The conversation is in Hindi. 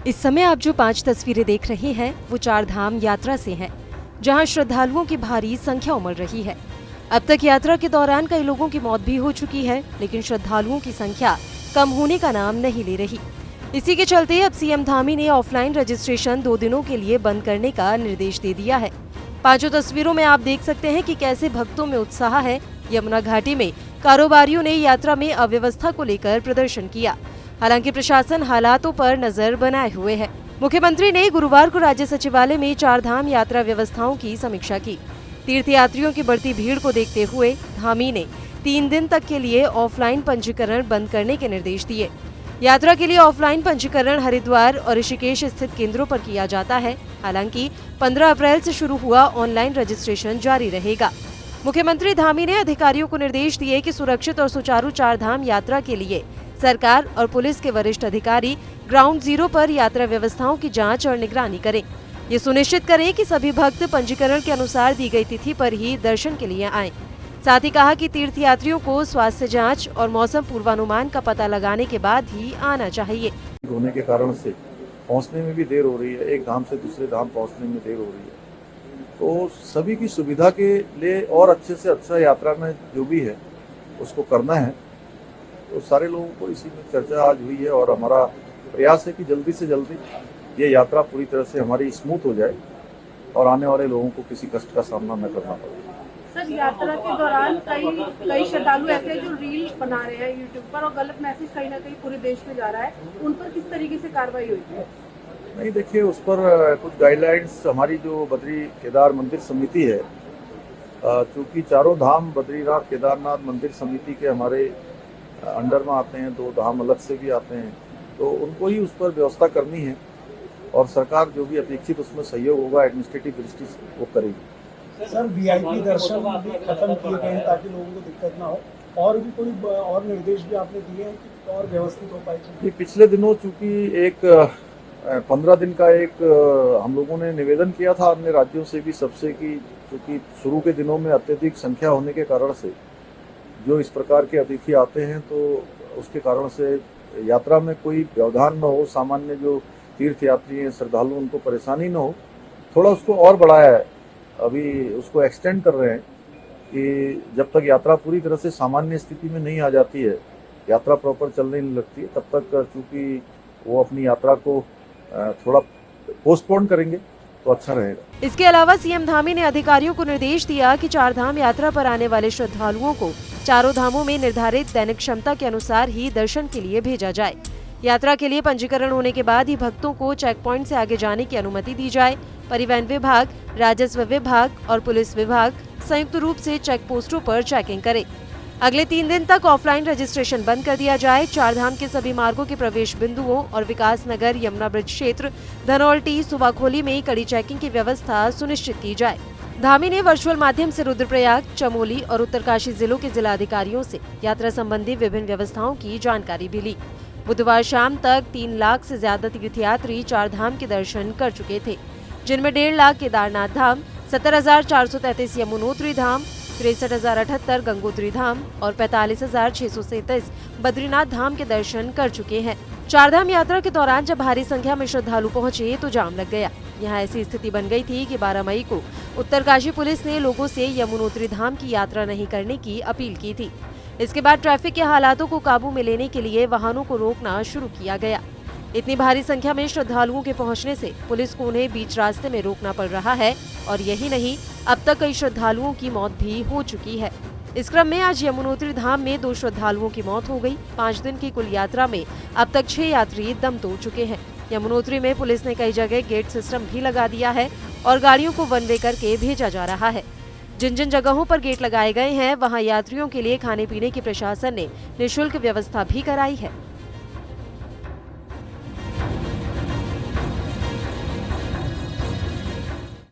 इस समय आप जो 5 तस्वीरें देख रहे हैं वो चार धाम यात्रा से हैं, जहां श्रद्धालुओं की भारी संख्या उमड़ रही है। अब तक यात्रा के दौरान कई लोगों की मौत भी हो चुकी है, लेकिन श्रद्धालुओं की संख्या कम होने का नाम नहीं ले रही। इसी के चलते अब सीएम धामी ने ऑफलाइन रजिस्ट्रेशन 2 दिनों के लिए बंद करने का निर्देश दे दिया है। 5 तस्वीरों में आप देख सकते हैं कि कैसे भक्तों में उत्साह है। यमुना घाटी में कारोबारियों ने यात्रा में अव्यवस्था को लेकर प्रदर्शन किया। हालांकि प्रशासन हालातों पर नजर बनाए हुए है। मुख्यमंत्री ने गुरुवार को राज्य सचिवालय में चार धाम यात्रा व्यवस्थाओं की समीक्षा की। तीर्थयात्रियों की बढ़ती भीड़ को देखते हुए धामी ने 3 दिन तक के लिए ऑफलाइन पंजीकरण बंद करने के निर्देश दिए। यात्रा के लिए ऑफलाइन पंजीकरण हरिद्वार और ऋषिकेश स्थित केंद्रों पर किया जाता है। हालांकि 15 अप्रैल से शुरू हुआ ऑनलाइन रजिस्ट्रेशन जारी रहेगा। मुख्यमंत्री धामी ने अधिकारियों को निर्देश दिए कि सुरक्षित और सुचारू चार धाम यात्रा के लिए सरकार और पुलिस के वरिष्ठ अधिकारी ग्राउंड जीरो पर यात्रा व्यवस्थाओं की जांच और निगरानी करें। ये सुनिश्चित करें कि सभी भक्त पंजीकरण के अनुसार दी गई तिथि पर ही दर्शन के लिए आएं। साथ ही कहा कि तीर्थयात्रियों को स्वास्थ्य जांच और मौसम पूर्वानुमान का पता लगाने के बाद ही आना चाहिए। होने के कारण से पहुंचने में भी देर हो रही है, एक धाम से दूसरे धाम पहुंचने में देर हो रही है, तो सभी की सुविधा के लिए और अच्छे से अच्छा यात्रा में जो भी है उसको करना है। तो सारे लोगों को इसी में चर्चा आज हुई है और हमारा प्रयास है कि जल्दी से जल्दी ये यात्रा पूरी तरह से हमारी स्मूथ हो जाए और आने वाले लोगों को किसी कष्ट का सामना न करना पड़े। सर, यात्रा के दौरान कई श्रद्धालु ऐसे हैं जो रील बना रहे हैं यूट्यूब पर और गलत मैसेज कहीं ना कहीं पूरे देश में जा रहा है, उन पर किस तरीके से कार्रवाई हुई है? नहीं, देखिए, उस पर कुछ गाइडलाइंस हमारी जो बद्री केदार मंदिर समिति है, चूँकि चारों धाम बद्रीनाथ केदारनाथ मंदिर समिति के हमारे अंडर में आते हैं, 2 धाम अलग से भी आते हैं, तो उनको ही उस पर व्यवस्था करनी है और सरकार जो भी अपेक्षित उसमें सहयोग होगा एडमिनिस्ट्रेटिव दृष्टि से वो करेगी। सर, वीआईपी दर्शन भी खत्म किए गए हैं ताकि लोगों को दिक्कत ना हो, और भी कोई और निर्देश भी आपने दिए हैं कि और व्यवस्थित हो पाए? पिछले दिनों चूंकि एक 15 दिन का एक हम लोगों ने निवेदन किया था अन्य राज्यों से भी सबसे कि चूंकि शुरू के दिनों में अत्यधिक संख्या होने के कारण से जो इस प्रकार के अतिथि आते हैं, तो उसके कारण से यात्रा में कोई व्यवधान न हो, सामान्य जो तीर्थयात्री हैं श्रद्धालु उनको परेशानी न हो, थोड़ा उसको और बढ़ाया है। अभी उसको एक्सटेंड कर रहे हैं कि जब तक यात्रा पूरी तरह से सामान्य स्थिति में नहीं आ जाती है, यात्रा प्रॉपर चलने नहीं लगती है, तब तक चूंकि वो अपनी यात्रा को थोड़ा पोस्टपोन करेंगे तो अच्छा रहेगा। इसके अलावा सीएम धामी ने अधिकारियों को निर्देश दिया कि चार धाम यात्रा पर आने वाले श्रद्धालुओं को चारों धामों में निर्धारित दैनिक क्षमता के अनुसार ही दर्शन के लिए भेजा जाए। यात्रा के लिए पंजीकरण होने के बाद ही भक्तों को चेक पॉइंट से आगे जाने की अनुमति दी जाए। परिवहन विभाग, राजस्व विभाग और पुलिस विभाग संयुक्त रूप से चेक पोस्टों पर चेकिंग करे। अगले 3 दिन तक ऑफलाइन रजिस्ट्रेशन बंद कर दिया जाए। चार धाम के सभी मार्गों के प्रवेश बिंदुओं और विकास नगर, यमुना ब्रिज क्षेत्र, धनौल्टी, सुबाखोली में कड़ी चेकिंग की व्यवस्था सुनिश्चित की जाए। धामी ने वर्चुअल माध्यम से रुद्रप्रयाग, चमोली और उत्तरकाशी जिलों के जिलाधिकारियों से यात्रा संबंधी विभिन्न व्यवस्थाओं की जानकारी भी ली। बुधवार शाम तक 3 लाख से ज्यादा तीर्थयात्री चार धाम के दर्शन कर चुके थे, जिनमें 1.5 लाख केदारनाथ धाम, 70,433 यमुनोत्री धाम, 63,078 गंगोत्री धाम और 45,637 बद्रीनाथ धाम के दर्शन कर चुके हैं। चारधाम यात्रा के दौरान जब भारी संख्या में श्रद्धालु पहुंचे तो जाम लग गया। यहां ऐसी स्थिति बन गई थी कि 12 मई को उत्तरकाशी पुलिस ने लोगों से यमुनोत्री धाम की यात्रा नहीं करने की अपील की थी। इसके बाद ट्रैफिक के हालातों को काबू में लेने के लिए वाहनों को रोकना शुरू किया गया। इतनी भारी संख्या में श्रद्धालुओं के पहुंचने से पुलिस को उन्हें बीच रास्ते में रोकना पड़ रहा है और यही नहीं, अब तक कई श्रद्धालुओं की मौत भी हो चुकी है। इस क्रम में आज यमुनोत्री धाम में 2 श्रद्धालुओं की मौत हो गई। 5 दिन की कुल यात्रा में अब तक 6 यात्री दम तोड़ चुके हैं। यमुनोत्री में पुलिस ने कई जगह गेट सिस्टम भी लगा दिया है और गाड़ियों को वन वे करके भेजा जा रहा है। जिन जिन जगहों पर गेट लगाए गए हैं, वहां यात्रियों के लिए खाने पीने की प्रशासन ने निःशुल्क व्यवस्था भी कराई है।